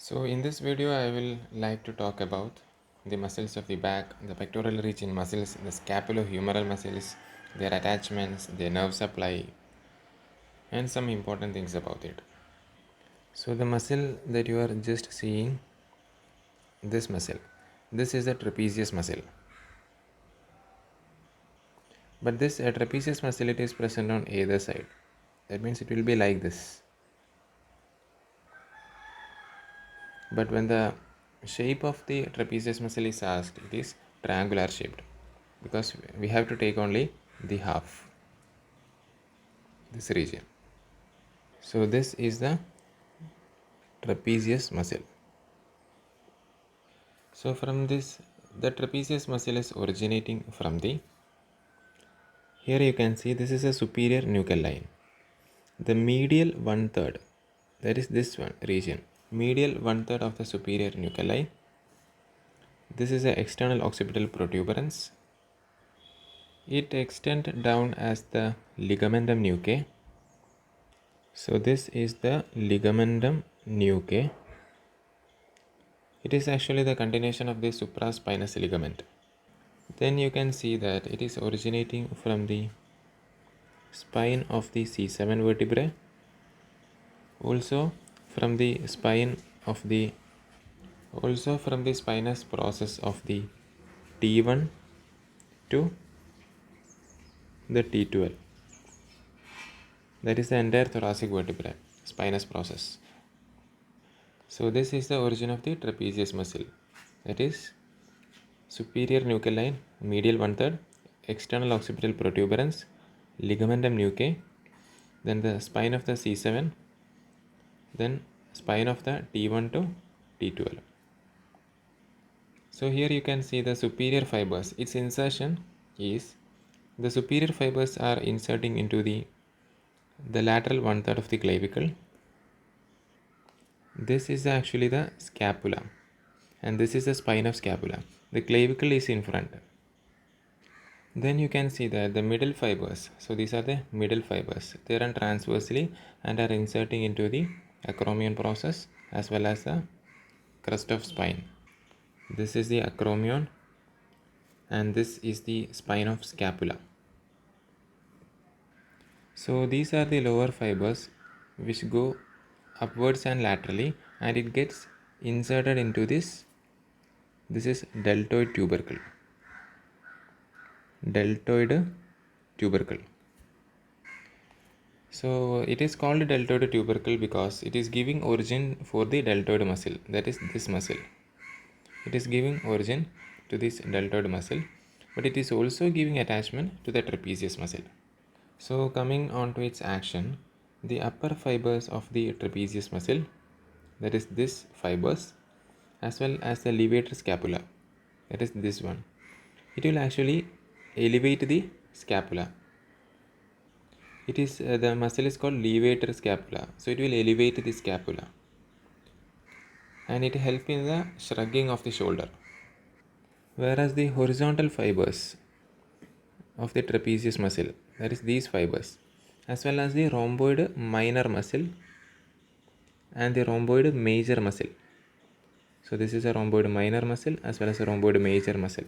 So in this video I will like to talk about the muscles of the back, the pectoral region muscles, the scapulohumeral muscles, their attachments, their nerve supply, and some important things about it. So the muscle that you are just seeing, this muscle, this is the trapezius muscle. But this trapezius muscle, it is present on either side. That means it will be like this. But when the shape of the trapezius muscle is asked, it is triangular shaped because we have to take only the half, this region. So this is the trapezius muscle. So from this, the trapezius muscle is originating from here you can see this is a superior nuchal line. The medial one third, that is this one region, medial one third of the superior nuchal line. This is an external occipital protuberance. It extends down as the ligamentum nuchae. So this is the ligamentum nuchae. It is actually the continuation of the supraspinous ligament. Then you can see that it is originating from the spine of the C7 vertebrae, also from the spine of the spinous process of the T1 to the T12. That is the entire thoracic vertebrae, spinous process. So this is the origin of the trapezius muscle. That is superior nuchal line, medial one third, external occipital protuberance, ligamentum nuchae, then the spine of the C7, then spine of the T1 to T12. So here you can see the superior fibers. Its insertion is the superior fibers are inserting into the lateral one third of the clavicle. This is actually the scapula, and this is the spine of scapula. The clavicle is in front. Then you can see that the middle fibers, so these are the middle fibers, they run transversely and are inserting into the acromion process as well as the crest of spine. This is the acromion and this is the spine of scapula. So these are the lower fibers which go upwards and laterally, and it gets inserted into this is deltoid tubercle. So it is called deltoid tubercle because it is giving origin for the deltoid muscle, that is this muscle. It is giving origin to this deltoid muscle, but it is also giving attachment to the trapezius muscle. So coming on to its action, the upper fibers of the trapezius muscle, that is this fibers, as well as the levator scapula, that is this one, it will actually elevate the scapula. It is the muscle is called levator scapula, so it will elevate the scapula and it helps in the shrugging of the shoulder. Whereas the horizontal fibers of the trapezius muscle, that is these fibers, as well as the rhomboid minor muscle and the rhomboid major muscle. So this is a rhomboid minor muscle as well as a rhomboid major muscle.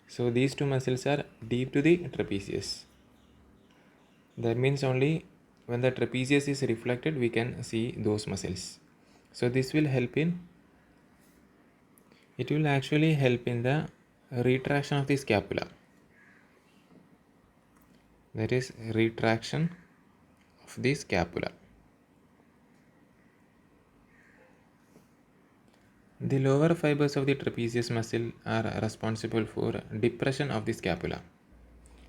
So these two muscles are deep to the trapezius. That means only when the trapezius is reflected we can see those muscles. So this will help in, it will actually help in the retraction of the scapula. That is retraction of the scapula. The lower fibers of the trapezius muscle are responsible for depression of the scapula.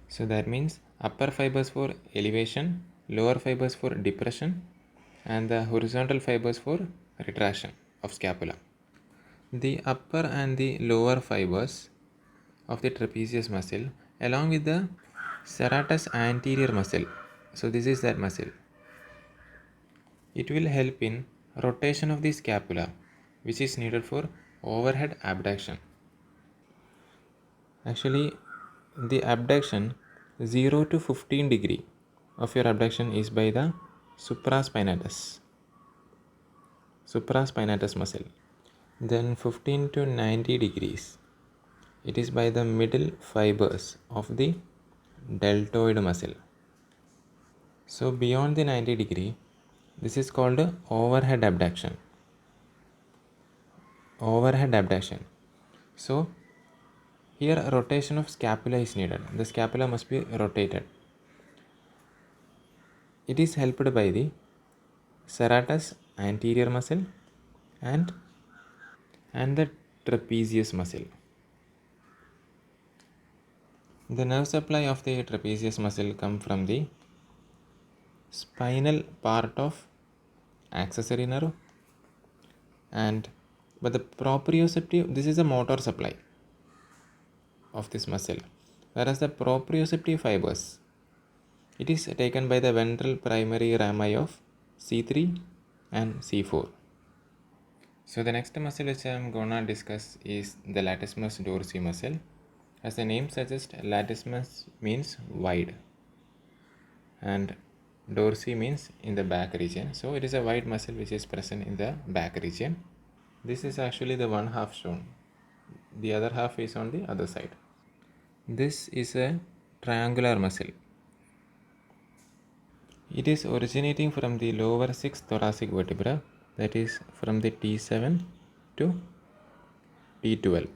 So that means upper fibers for elevation, lower fibers for depression, and the horizontal fibers for retraction of scapula. The upper and the lower fibers of the trapezius muscle along with the serratus anterior muscle, so this is that muscle, it will help in rotation of the scapula, which is needed for overhead abduction. Actually, the abduction 0 to 15 degree of your abduction is by the supraspinatus. supraspinatus muscle. Then 15 to 90 degrees, it is by the middle fibers of the deltoid muscle. So beyond the 90 degree, this is called overhead abduction. Overhead abduction. So here a rotation of scapula is needed. The scapula must be rotated. It is helped by the serratus anterior muscle and the trapezius muscle. The nerve supply of the trapezius muscle come from the spinal part of accessory nerve, and but the proprioceptive, this is a motor supply of this muscle, whereas the proprioceptive fibers, it is taken by the ventral primary rami of C3 and C4. So the next muscle which I am gonna discuss is the latissimus dorsi muscle. As the name suggests, latissimus means wide and dorsi means in the back region. So it is a wide muscle which is present in the back region. This is actually the one half shown. The other half is on the other side. This is a triangular muscle. It is originating from the lower 6 thoracic vertebra, that is from the T7 to T12.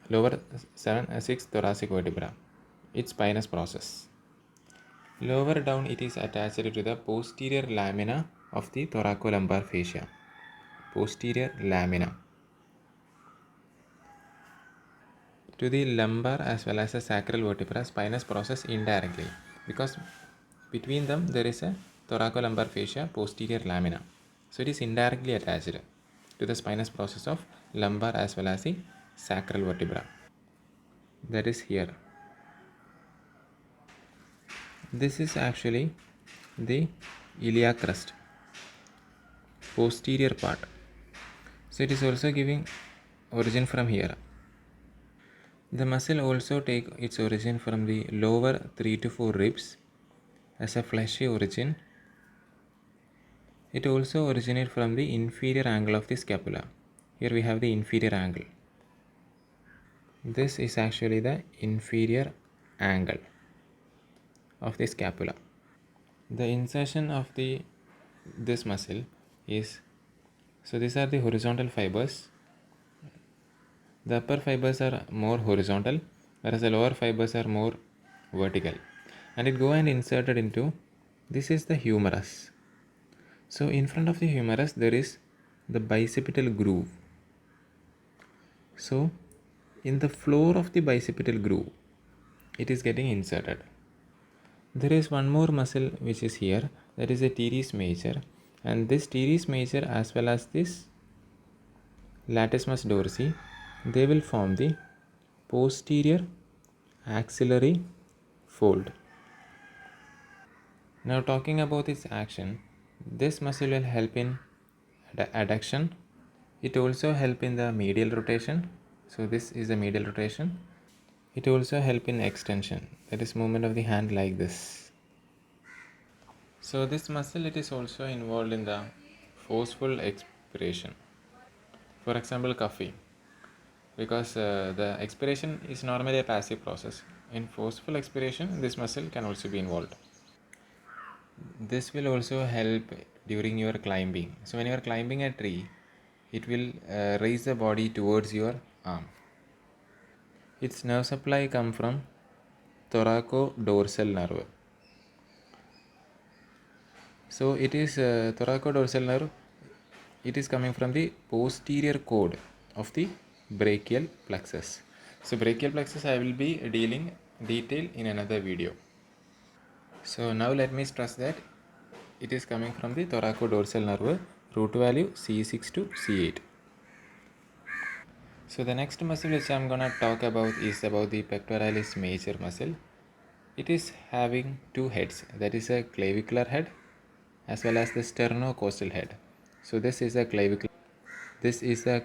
Lower 6 thoracic vertebra, its spinous process. Lower down, it is attached to the posterior lamina of the thoracolumbar fascia. Posterior lamina. To the lumbar as well as the sacral vertebra, spinous process indirectly, because between them there is a thoracolumbar fascia posterior lamina. So it is indirectly attached to the spinous process of lumbar as well as the sacral vertebra. That is here. This is actually the iliac crest, posterior part. So it is also giving origin from here. The muscle also take its origin from the lower 3 to 4 ribs as a fleshy origin. It also originates from the inferior angle of the scapula. Here we have the inferior angle. This is actually the inferior angle of the scapula. The insertion of this muscle is, so these are the horizontal fibers. The upper fibers are more horizontal, whereas the lower fibers are more vertical. And it go and inserted into, this is the humerus. So in front of the humerus there is the bicipital groove. So in the floor of the bicipital groove, it is getting inserted. There is one more muscle which is here, that is a teres major, and this teres major as well as this latissimus dorsi, they will form the posterior axillary fold. Now talking about its action, this muscle will help in adduction. It also help in the medial rotation. So this is the medial rotation. It also help in extension, that is movement of the hand like this. So this muscle, it is also involved in the forceful expiration. For example, cuffing, because the expiration is normally a passive process. In forceful expiration, this muscle can also be involved. This will also help during your climbing. So when you are climbing a tree, it will raise the body towards your arm. Its nerve supply come from thoracodorsal nerve. So it is thoracodorsal nerve. It is coming from the posterior cord of the brachial plexus. So brachial plexus I will be dealing detail in another video. So now let me stress that it is coming from the thoracodorsal nerve, root value C6 to C8. So the next muscle which I am gonna talk about is about the pectoralis major muscle. It is having two heads, that is a clavicular head as well as the sternocostal head. So this is the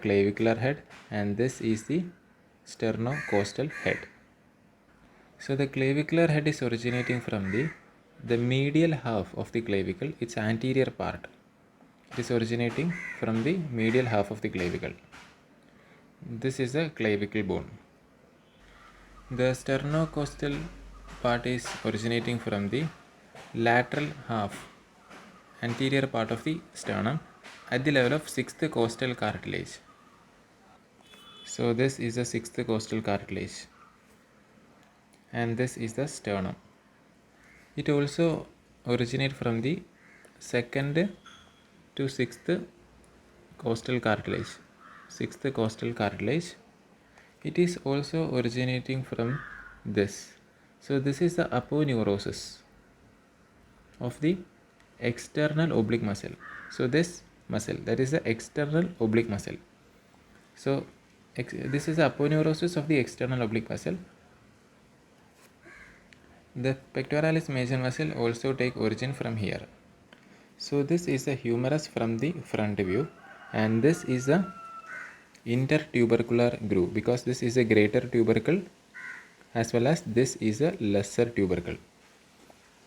clavicular head and this is the sternocostal head. So the clavicular head is originating from the medial half of the clavicle, its anterior part. It is originating from the medial half of the clavicle. This is the clavicle bone. The sternocostal part is originating from the lateral half, anterior part of the sternum at the level of sixth costal cartilage. So this is the sixth costal cartilage and this is the sternum. It also originates from the second to sixth costal cartilage. Sixth costal cartilage. It is also originating from this. So this is the aponeurosis of the external oblique muscle. So this muscle, that is the external oblique muscle. So this is the aponeurosis of the external oblique muscle. The pectoralis major muscle also take origin from here. So this is the humerus from the front view and this is the intertubercular groove, because this is a greater tubercle as well as this is a lesser tubercle,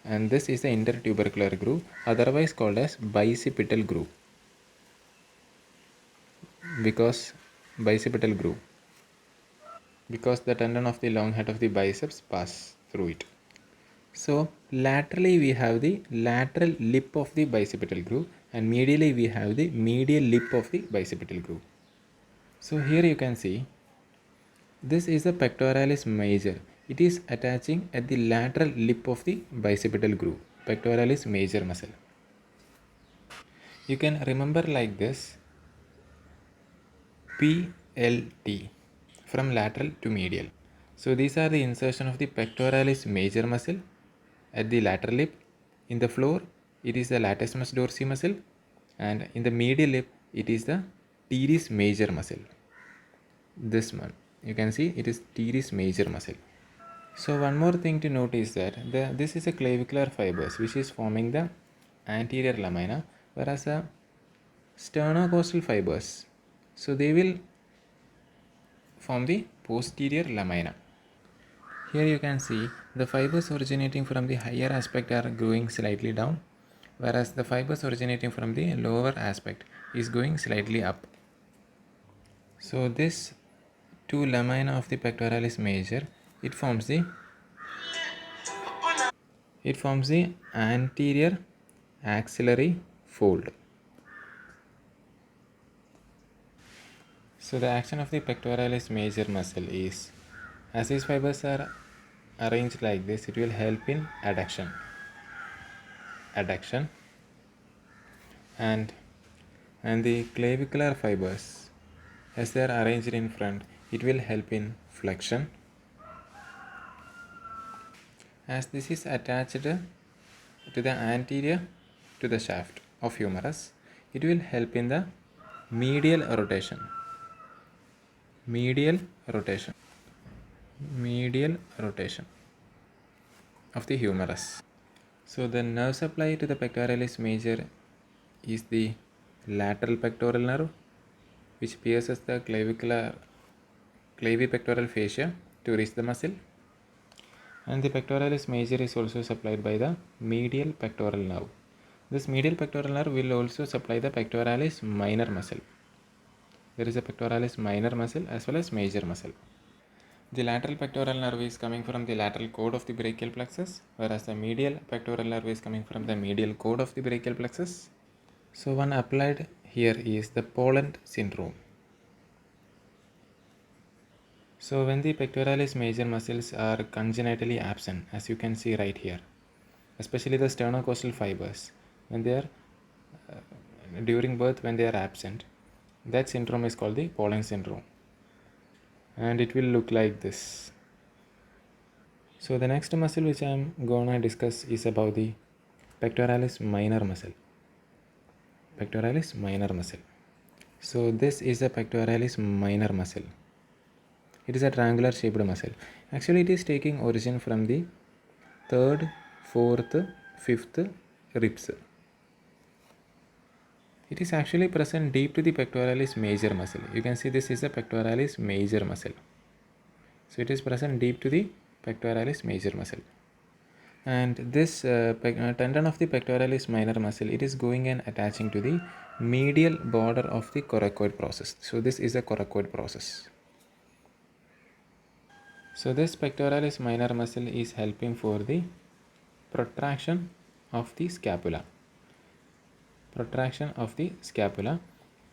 and this is the intertubercular groove, otherwise called as bicipital groove, because bicipital groove, because the tendon of the long head of the biceps pass through it. So laterally we have the lateral lip of the bicipital groove and medially we have the medial lip of the bicipital groove. So here you can see this is the pectoralis major. It is attaching at the lateral lip of the bicipital groove, pectoralis major muscle. You can remember like this: PLT, from lateral to medial. So these are the insertion of the pectoralis major muscle at the lateral lip. In the floor, it is the latissimus dorsi muscle, and in the medial lip, it is the teres major muscle. This one, you can see it is teres major muscle. So one more thing to note is that this is a clavicular fibers which is forming the anterior lamina, whereas the sternocostal fibers, so they will form the posterior lamina. Here you can see the fibers originating from the higher aspect are going slightly down, whereas the fibers originating from the lower aspect is going slightly up. So this two lamina of the pectoralis major, it forms the anterior axillary fold. So the action of the pectoralis major muscle is, as these fibers are arranged like this, it will help in adduction, and the clavicular fibers, as they are arranged in front, it will help in flexion. As this is attached to the anterior to the shaft of humerus, it will help in the medial rotation of the humerus. So the nerve supply to the pectoralis major is the lateral pectoral nerve, which pierces the clavipectoral fascia to reach the muscle, and the pectoralis major is also supplied by the medial pectoral nerve. This medial pectoral nerve will also supply the pectoralis minor muscle. There is a pectoralis minor muscle as well as major muscle. The lateral pectoral nerve is coming from the lateral cord of the brachial plexus, whereas the medial pectoral nerve is coming from the medial cord of the brachial plexus. So one applied here is the Poland syndrome. So when the pectoralis major muscles are congenitally absent, as you can see right here, especially the sternocostal fibers, when they are during birth, when they are absent, that syndrome is called the Poland syndrome, and it will look like this. So the next muscle which I am gonna discuss is about the pectoralis minor muscle. So this is the pectoralis minor muscle. It is a triangular shaped muscle. Actually, it is taking origin from the third, fourth, fifth ribs. It is actually present deep to the pectoralis major muscle. You can see this is the pectoralis major muscle. So it is present deep to the pectoralis major muscle. And this tendon of the pectoralis minor muscle, it is going and attaching to the medial border of the coracoid process. So this is a coracoid process. So this pectoralis minor muscle is helping for the protraction of the scapula. Protraction of the scapula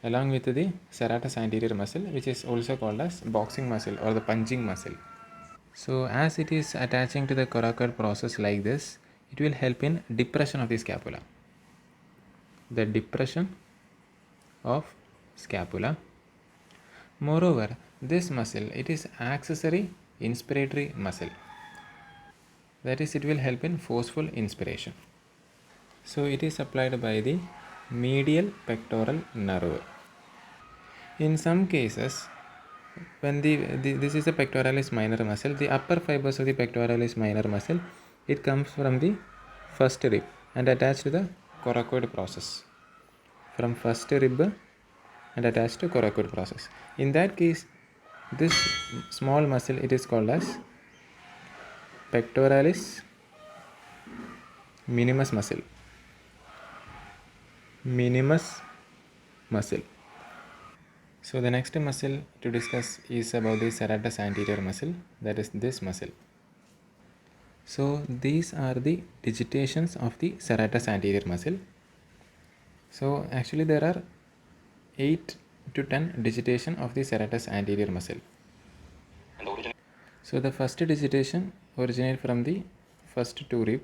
along with the serratus anterior muscle, which is also called as boxing muscle or the punching muscle. So as it is attaching to the coracoid process like this, it will help in depression of the scapula. The depression of scapula. Moreover, this muscle, it is accessory inspiratory muscle. That is, it will help in forceful inspiration. So it is supplied by the medial pectoral nerve. In some cases, when this is the pectoralis minor muscle, the upper fibers of the pectoralis minor muscle, it comes from the first rib and attached to the coracoid process. From first rib and attached to coracoid process. In that case, this small muscle, it is called as pectoralis minimus muscle. Minimus muscle. So the next muscle to discuss is about the serratus anterior muscle, that is this muscle. So these are the digitations of the serratus anterior muscle. So actually there are 8 to 10 digitation of the serratus anterior muscle. So the first digitation originates from the first two rib,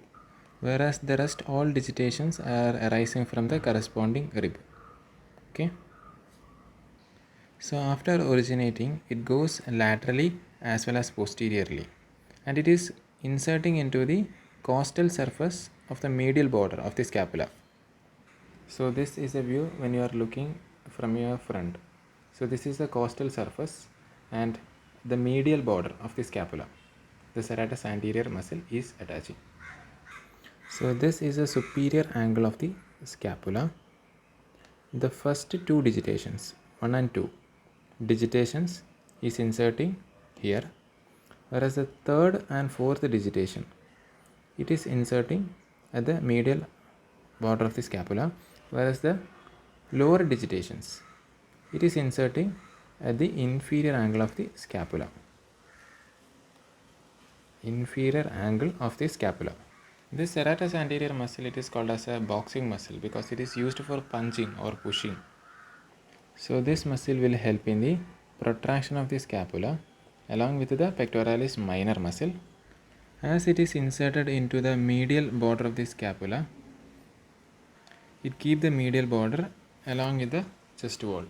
whereas the rest all digitations are arising from the corresponding rib. Okay. So after originating, it goes laterally as well as posteriorly, and it is inserting into the costal surface of the medial border of the scapula. So this is a view when you are looking from your front. So this is the costal surface and the medial border of the scapula. The serratus anterior muscle is attaching. So this is a superior angle of the scapula. The first two digitations, 1 and 2 digitations, is inserting here, whereas the third and fourth digitation, it is inserting at the medial border of the scapula, whereas the lower digitations, it is inserting at the inferior angle of the scapula. Inferior angle of the scapula. This serratus anterior muscle, it is called as a boxing muscle because it is used for punching or pushing. So this muscle will help in the protraction of the scapula along with the pectoralis minor muscle. As it is inserted into the medial border of the scapula, it keeps the medial border along with the chest wall.